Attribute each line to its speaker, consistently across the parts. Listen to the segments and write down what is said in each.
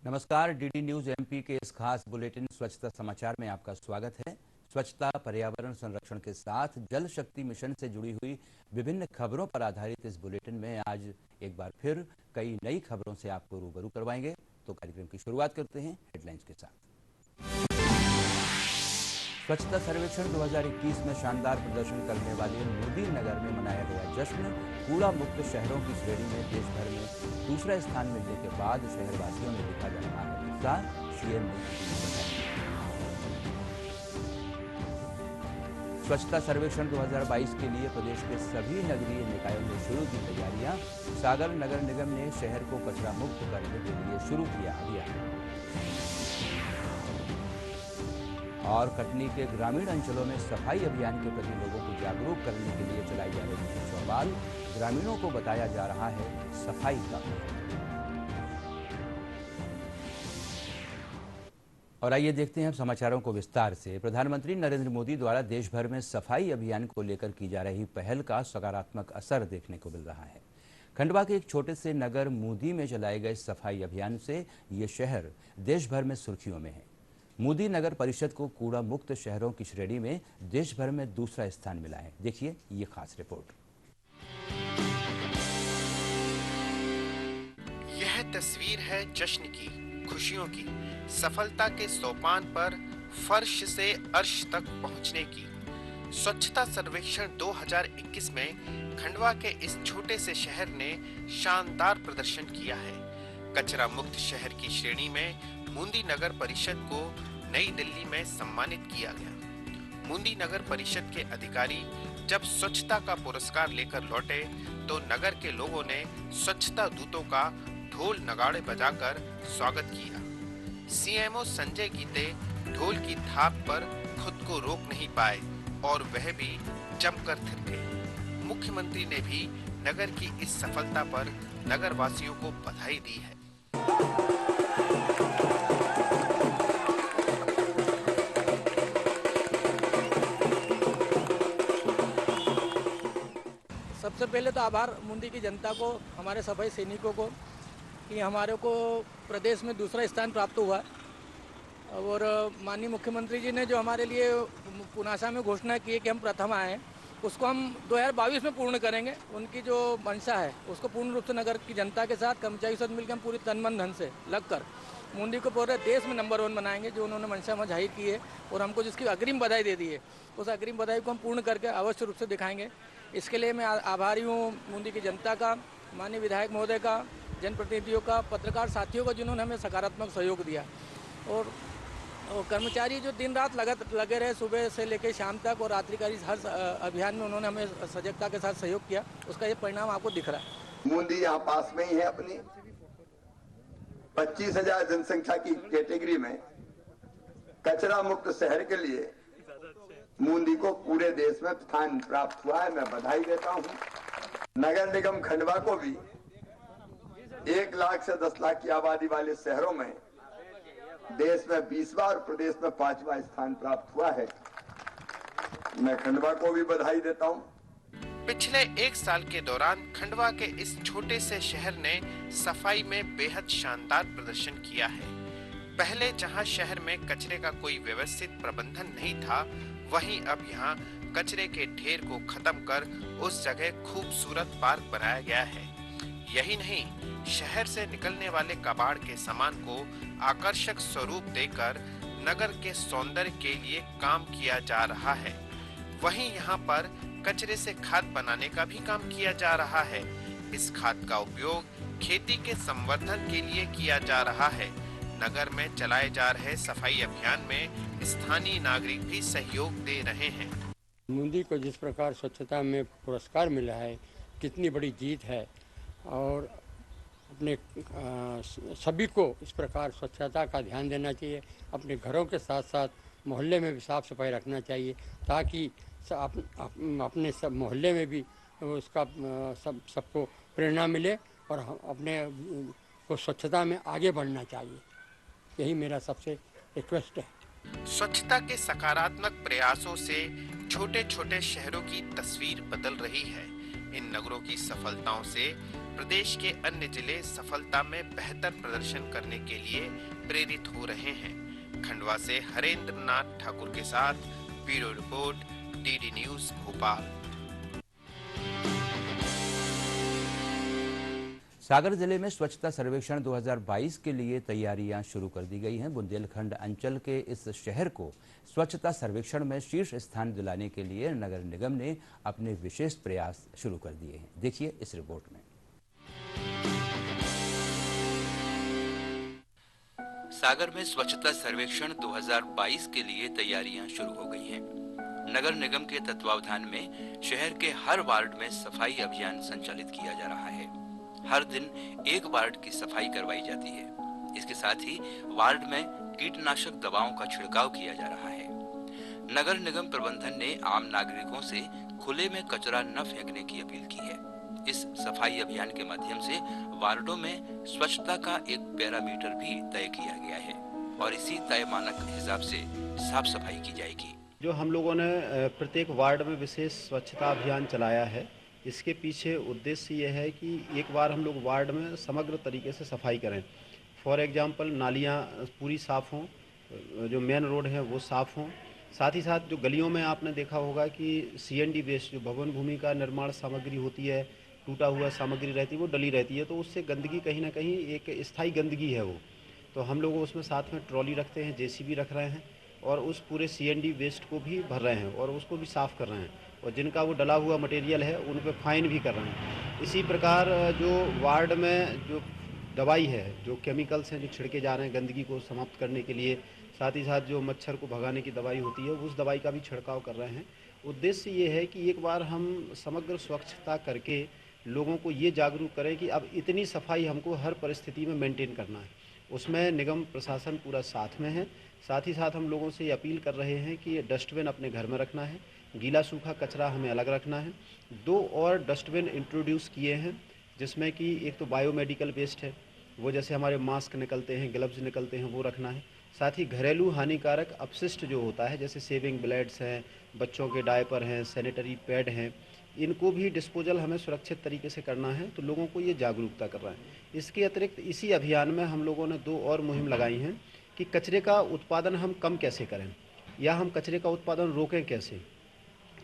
Speaker 1: नमस्कार, DD news MP के इस खास बुलेटिन स्वच्छता समाचार में आपका स्वागत है। स्वच्छता, पर्यावरण संरक्षण के साथ जल शक्ति मिशन से जुड़ी हुई विभिन्न खबरों पर आधारित इस बुलेटिन में आज एक बार फिर कई नई खबरों से आपको रूबरू करवाएंगे। तो कार्यक्रम की शुरुआत करते हैं हेडलाइंस के साथ। स्वच्छता सर्वेक्षण 2021 में शानदार प्रदर्शन करने वाले मोदी नगर में मनाया गया जश्न। कूड़ा मुक्त शहरों की श्रेणी में देश भर में दूसरा स्थान मिलने के बाद शहरवासियों में दिखा जा रहा है उत्साह। सीएम ने बधाई। स्वच्छता सर्वेक्षण 2022 के लिए प्रदेश के सभी नगरीय निकायों में शुरू की तैयारियां। सागर नगर निगम ने शहर को कचरा मुक्त करने के लिए शुरू किया अभियान। और कटनी के ग्रामीण अंचलों में सफाई अभियान के प्रति लोगों को जागरूक करने के लिए चलाई जा रही है चौपाल। ग्रामीणों को बताया जा रहा है सफाई का। और आइए देखते हैं समाचारों को विस्तार से। प्रधानमंत्री नरेंद्र मोदी द्वारा देश भर में सफाई अभियान को लेकर की जा रही पहल का सकारात्मक असर देखने को मिल रहा है। खंडवा के एक छोटे से नगर मूदी में चलाए गए सफाई अभियान से ये शहर देश भर में सुर्खियों में है। मूदी नगर परिषद को कूड़ा मुक्त शहरों की श्रेणी में देश भर में दूसरा स्थान मिला है। देखिए ये खास रिपोर्ट।
Speaker 2: यह तस्वीर है जश्न की, खुशियों की, सफलता के सोपान पर फर्श से अर्श तक पहुंचने की। स्वच्छता सर्वेक्षण 2021 में खंडवा के इस छोटे से शहर ने शानदार प्रदर्शन किया है। कचरा मुक्त शहर की श्रेणी में मूंदी नगर परिषद को नई दिल्ली में सम्मानित किया गया। मूंदी नगर परिषद के अधिकारी जब स्वच्छता का पुरस्कार लेकर लौटे तो नगर के लोगों ने स्वच्छता दूतों का ढोल नगाड़े बजाकर स्वागत किया। सीएमओ संजय गीते ढोल की थाप पर खुद को रोक नहीं पाए और वह भी जमकर थिरके। मुख्यमंत्री ने भी नगर की इस सफलता पर नगर वासियों को बधाई दी है।
Speaker 3: सबसे पहले तो आभार मूंदी की जनता को, हमारे सफाई सैनिकों को कि हमारे को प्रदेश में दूसरा स्थान प्राप्त हुआ। और माननीय मुख्यमंत्री जी ने जो हमारे लिए पुनासा में घोषणा की है कि हम प्रथम आए, उसको हम 2022 में पूर्ण करेंगे। उनकी जो मंशा है उसको पूर्ण रूप से नगर की जनता के साथ, कर्मचारी के साथ मिलकर हम पूरी तन मन धन से लगकर मूंदी को पूरे देश में नंबर 1 बनाएंगे। जो उन्होंने मंशा में जाहिर की है और हमको जिसकी अग्रिम बधाई दे दी है, उस अग्रिम बधाई को हम पूर्ण करके अवश्य रूप से दिखाएंगे। इसके लिए मैं आभारी हूँ मूंदी की जनता का, माननीय विधायक महोदय का, जनप्रतिनिधियों का, पत्रकार साथियों का, जिन्होंने हमें सकारात्मक सहयोग दिया। और कर्मचारी जो दिन रात लगे रहे सुबह से लेकर शाम तक, और रात्रिकारी हर अभियान में उन्होंने हमें सजगता के साथ सहयोग किया, उसका ये परिणाम आपको दिख रहा है।
Speaker 4: मूंदी यहाँ पास में ही है। अपनी 25,000 जनसंख्या की कैटेगरी में कचरा मुक्त शहर के लिए मूंदी को पूरे देश में स्थान प्राप्त हुआ है। मैं बधाई देता हूँ। नगर निगम खंडवा को भी 1 लाख से 10 लाख की आबादी वाले शहरों में देश में 20वां और प्रदेश में 5वां स्थान प्राप्त हुआ है। मैं खंडवा को भी बधाई देता हूँ।
Speaker 2: पिछले 1 साल के दौरान खंडवा के इस छोटे से शहर ने सफाई में बेहद शानदार प्रदर्शन किया है। पहले जहां शहर में कचरे का कोई व्यवस्थित प्रबंधन नहीं था, वहीं अब यहाँ कचरे के ढेर को खत्म कर उस जगह खूबसूरत पार्क बनाया गया है। यही नहीं, शहर से निकलने वाले कबाड़ के सामान को आकर्षक स्वरूप देकर नगर के सौंदर्य के लिए काम किया जा रहा है। वहीं यहाँ पर कचरे से खाद बनाने का भी काम किया जा रहा है। इस खाद का उपयोग खेती के संवर्धन के लिए किया जा रहा है। नगर में चलाए जा रहे सफाई अभियान में स्थानीय नागरिक भी सहयोग दे रहे हैं।
Speaker 5: मूंदी को जिस प्रकार स्वच्छता में पुरस्कार मिला है, कितनी बड़ी जीत है। और अपने सभी को इस प्रकार स्वच्छता का ध्यान देना चाहिए। अपने घरों के साथ साथ मोहल्ले में भी साफ सफाई रखना चाहिए, ताकि अपने सब मोहल्ले में भी उसका सबको प्रेरणा मिले और अपने को स्वच्छता में आगे बढ़ना चाहिए। यही मेरा सबसे रिक्वेस्ट है।
Speaker 2: स्वच्छता के सकारात्मक प्रयासों से छोटे छोटे शहरों की तस्वीर बदल रही है। इन नगरों की सफलताओं से प्रदेश के अन्य जिले सफलता में बेहतर प्रदर्शन करने के लिए प्रेरित हो रहे हैं। खंडवा से हरेंद्र नाथ ठाकुर के साथ bureau report, DD news Bhopal.
Speaker 1: Sagar जिले में स्वच्छता सर्वेक्षण 2022 के लिए तैयारियां शुरू कर दी गई हैं। बुंदेलखंड अंचल के इस शहर को स्वच्छता सर्वेक्षण में शीर्ष स्थान दिलाने के लिए नगर निगम ने अपने विशेष प्रयास शुरू कर दिए हैं। देखिए इस रिपोर्ट में। सागर में स्वच्छता सर्वेक्षण 2022 के लिए तैयारियां शुरू हो गई हैं। नगर निगम के तत्वावधान में शहर के हर वार्ड में सफाई अभियान संचालित किया जा रहा है। हर दिन एक वार्ड की सफाई करवाई जाती है। इसके साथ ही वार्ड में कीटनाशक दवाओं का छिड़काव किया जा रहा है। नगर निगम प्रबंधन ने आम नागरिकों से खुले में कचरा न फेंकने की अपील की है। इस सफाई अभियान के माध्यम से वार्डों में स्वच्छता का एक पैरामीटर भी तय किया गया है और इसी तय मानक के हिसाब से साफ सफाई की जाएगी।
Speaker 6: जो हम लोगों ने प्रत्येक वार्ड में विशेष स्वच्छता अभियान चलाया है, इसके पीछे उद्देश्य ये है कि एक बार हम लोग वार्ड में समग्र तरीके से सफाई करें। फॉर एग्जांपल नालियाँ पूरी साफ़ हों, जो मेन रोड है वो साफ़ हों, साथ ही साथ जो गलियों में आपने देखा होगा कि CND वेस्ट, जो भवन भूमि का निर्माण सामग्री होती है, टूटा हुआ सामग्री रहती है, वो डली रहती है, तो उससे गंदगी कहीं ना कहीं एक स्थायी गंदगी है वो। तो हम लोग उसमें साथ में ट्रॉली रखते हैं, JCB रख रहे हैं और उस पूरे CND वेस्ट को भी भर रहे हैं और उसको भी साफ़ कर रहे हैं और जिनका वो डला हुआ मटेरियल है उन पे फाइन भी कर रहे हैं। इसी प्रकार जो वार्ड में जो दवाई है, जो केमिकल्स हैं जो छिड़के जा रहे हैं गंदगी को समाप्त करने के लिए, साथ ही साथ जो मच्छर को भगाने की दवाई होती है उस दवाई का भी छिड़काव कर रहे हैं। उद्देश्य ये है कि एक बार हम समग्र स्वच्छता करके लोगों को ये जागरूक करें कि अब इतनी सफाई हमको हर परिस्थिति में मेंटेन करना है। उसमें निगम प्रशासन पूरा साथ में है। साथ ही साथ हम लोगों से ये अपील कर रहे हैं कि डस्टबिन अपने घर में रखना है, गीला सूखा कचरा हमें अलग रखना है। 2 और डस्टबिन इंट्रोड्यूस किए हैं जिसमें कि एक तो बायोमेडिकल वेस्ट है, वो जैसे हमारे मास्क निकलते हैं, ग्लव्स निकलते हैं, वो रखना है। साथ ही घरेलू हानिकारक अपशिष्ट जो होता है जैसे सेविंग ब्लेड्स हैं, बच्चों के डायपर हैं, सैनिटरी पैड हैं, इनको भी डिस्पोजल हमें सुरक्षित तरीके से करना है। तो लोगों को ये जागरूकता कर रहा है। इसके अतिरिक्त इसी अभियान में हम लोगों ने 2 और मुहिम लगाई हैं कि कचरे का उत्पादन हम कम कैसे करें या हम कचरे का उत्पादन रोकें कैसे।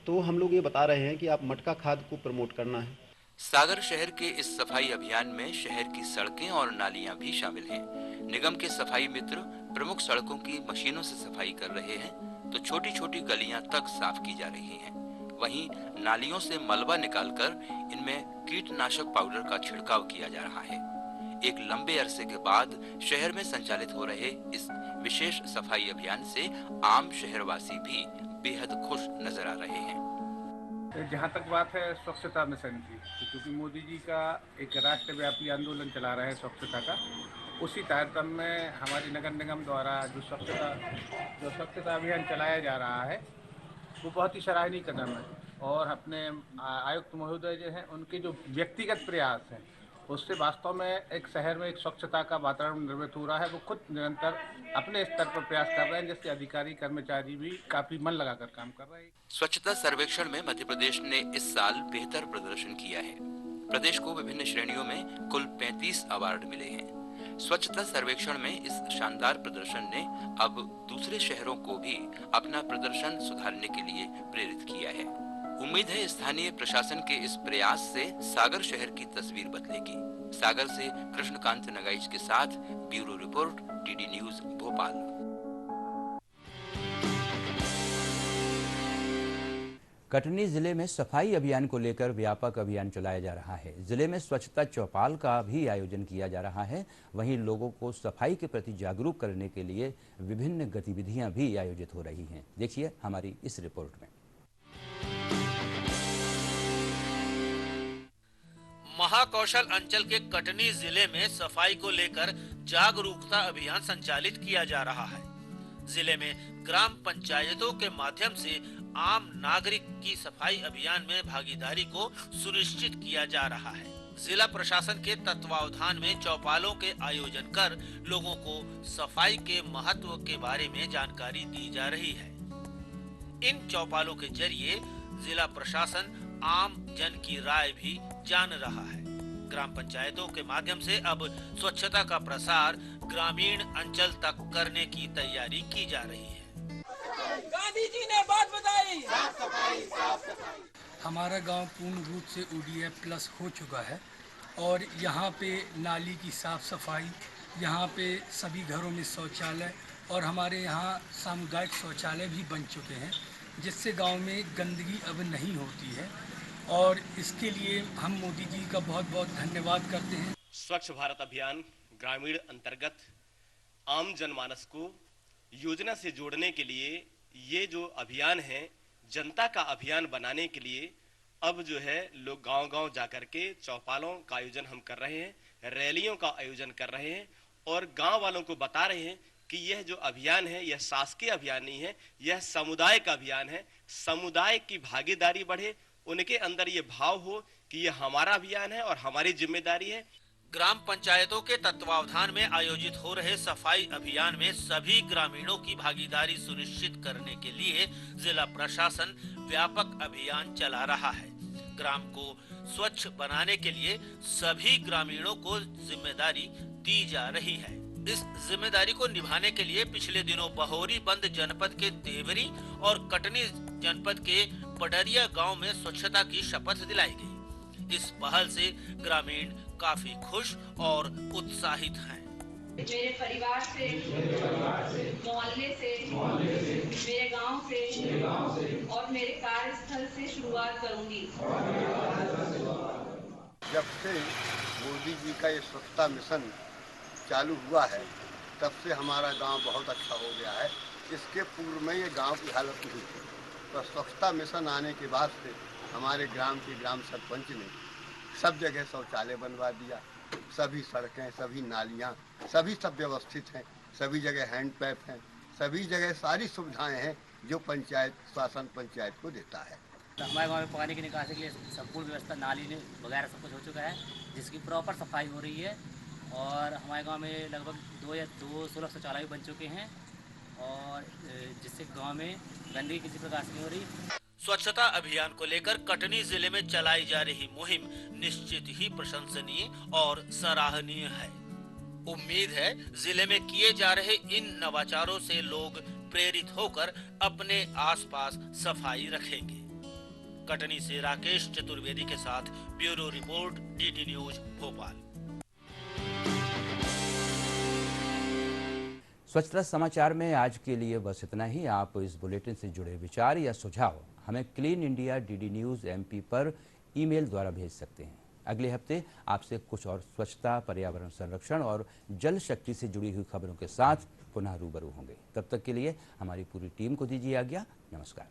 Speaker 6: तो हम लोग ये बता रहे हैं कि आप मटका खाद को प्रमोट करना है।
Speaker 1: सागर शहर के इस सफाई अभियान में शहर की सड़कें और नालियां भी शामिल हैं। निगम के सफाई मित्र प्रमुख सड़कों की मशीनों से सफाई कर रहे हैं तो छोटी छोटी गलियां तक साफ की जा रही हैं। वहीं नालियों से मलबा निकालकर इनमें कीटनाशक पाउडर का छिड़काव किया जा रहा है। एक लंबे अरसे के बाद शहर में संचालित हो रहे इस विशेष सफाई अभियान से आम शहरवासी भी बेहद खुश नजर आ रहे हैं।
Speaker 7: जहाँ तक बात है स्वच्छता मिशन की, क्योंकि मोदी जी का एक राष्ट्रव्यापी आंदोलन चला रहे हैं स्वच्छता का, उसी तारतम्य में हमारी नगर निगम द्वारा जो स्वच्छता अभियान चलाया जा रहा है वो बहुत ही सराहनीय कदम है। और अपने आयुक्त महोदय जो हैं उनके जो व्यक्तिगत प्रयास हैं उससे वास्तव में एक शहर में एक स्वच्छता का वातावरण निर्मित हो रहा है। वो खुद निरंतर अपने स्तर पर प्रयास कर रहे हैं, जिससे अधिकारी कर्मचारी भी काफी मन लगाकर काम कर रहे हैं।
Speaker 1: स्वच्छता सर्वेक्षण में मध्य प्रदेश ने इस साल बेहतर प्रदर्शन किया है। प्रदेश को विभिन्न श्रेणियों में कुल 35 अवार्ड मिले हैं। स्वच्छता सर्वेक्षण में इस शानदार प्रदर्शन ने अब दूसरे शहरों को भी अपना प्रदर्शन सुधारने के लिए प्रेरित किया है। उम्मीद है स्थानीय प्रशासन के इस प्रयास से सागर शहर की तस्वीर बदलेगी। सागर से कृष्णकांत नगाइच के साथ bureau report, DD news Bhopal. Katni जिले में सफाई अभियान को लेकर व्यापक अभियान चलाया जा रहा है। जिले में स्वच्छता चौपाल का भी आयोजन किया जा रहा है। वहीं लोगों को सफाई के प्रति जागरूक करने के लिए विभिन्न गतिविधियां भी आयोजित हो रही हैं। देखिए हमारी इस रिपोर्ट में।
Speaker 8: महाकौशल अंचल के कटनी जिले में सफाई को लेकर जागरूकता अभियान संचालित किया जा रहा है। जिले में ग्राम पंचायतों के माध्यम से आम नागरिक की सफाई अभियान में भागीदारी को सुनिश्चित किया जा रहा है। जिला प्रशासन के तत्वावधान में चौपालों के आयोजन कर लोगों को सफाई के महत्व के बारे में जानकारी दी जा रही है। इन चौपालों के जरिए जिला प्रशासन आम जन की राय भी जान रहा है। ग्राम पंचायतों के माध्यम से अब स्वच्छता का प्रसार ग्रामीण अंचल तक करने की तैयारी की जा रही है।
Speaker 3: गांधी जी ने बात बताई, साफ सफाई। हमारा गांव पूर्ण रूप से ODF प्लस हो चुका है और यहाँ पे नाली की साफ सफाई, यहाँ पे सभी घरों में शौचालय और हमारे यहाँ सामुदायिक शौचालय भी बन चुके हैं, जिससे गांव में गंदगी अब नहीं होती है और इसके लिए हम मोदी जी का बहुत बहुत धन्यवाद करते हैं।
Speaker 9: स्वच्छ भारत अभियान ग्रामीण अंतर्गत आम जनमानस को योजना से जोड़ने के लिए ये जो अभियान है, जनता का अभियान बनाने के लिए अब जो है लोग गांव-गांव जाकर के चौपालों का आयोजन हम कर रहे हैं, रैलियों का आयोजन कर रहे हैं और गांव वालों को बता रहे हैं कि यह जो अभियान है यह शासकीय अभियान नहीं है, यह समुदाय का अभियान है। समुदाय की भागीदारी बढ़े, उनके अंदर ये भाव हो कि यह हमारा अभियान है और हमारी जिम्मेदारी है।
Speaker 8: ग्राम पंचायतों के तत्वावधान में आयोजित हो रहे सफाई अभियान में सभी ग्रामीणों की भागीदारी सुनिश्चित करने के लिए जिला प्रशासन व्यापक अभियान चला रहा है। ग्राम को स्वच्छ बनाने के लिए सभी ग्रामीणों को जिम्मेदारी दी जा रही है। इस जिम्मेदारी को निभाने के लिए पिछले दिनों बहोरी बंद जनपद के देवरी और कटनी जनपद के पडरिया गांव में स्वच्छता की शपथ दिलाई गई। इस पहल से ग्रामीण काफी खुश और उत्साहित हैं।
Speaker 10: मेरे परिवार से, मोहल्ले से, मेरे गांव से और मेरे कार्यस्थल से शुरुआत करूंगी।
Speaker 11: जब से मोदी जी का ये स्वच्छता मिशन चालू हुआ है, तब से हमारा गांव बहुत अच्छा हो गया है। इसके पूर्व में ये गांव की हालत नहीं थी, तो स्वच्छता मिशन आने के बाद से हमारे ग्राम के ग्राम सरपंच ने सब जगह शौचालय बनवा दिया। सभी सड़कें, सभी नालियाँ, सभी सब व्यवस्थित हैं। सभी जगह हैंड पैप हैं। सभी जगह सारी सुविधाएं हैं जो पंचायत शासन पंचायत को देता है।
Speaker 12: हमारे गाँव में पानी की निकासी के लिए संपूर्ण व्यवस्था, नाली वगैरह सब कुछ हो चुका है, जिसकी प्रॉपर सफाई हो रही है और हमारे गाँव में लगभग 216 शौचालय बन चुके हैं और जिससे गाँव में गंदगी किसी प्रकार से नहीं हो रही।
Speaker 8: स्वच्छता अभियान को लेकर कटनी जिले में चलाई जा रही मुहिम निश्चित ही प्रशंसनीय और सराहनीय है। उम्मीद है जिले में किए जा रहे इन नवाचारों से लोग प्रेरित होकर अपने आसपास सफाई रखेंगे। कटनी से राकेश चतुर्वेदी के साथ bureau report, DD news Bhopal.
Speaker 1: स्वच्छता समाचार में आज के लिए बस इतना ही। आप इस बुलेटिन से जुड़े विचार या सुझाव हमें clean India DD news MP पर ईमेल द्वारा भेज सकते हैं। अगले हफ्ते आपसे कुछ और स्वच्छता, पर्यावरण संरक्षण और जल शक्ति से जुड़ी हुई खबरों के साथ पुनः रूबरू होंगे। तब तक के लिए हमारी पूरी टीम को दीजिए आज्ञा। नमस्कार।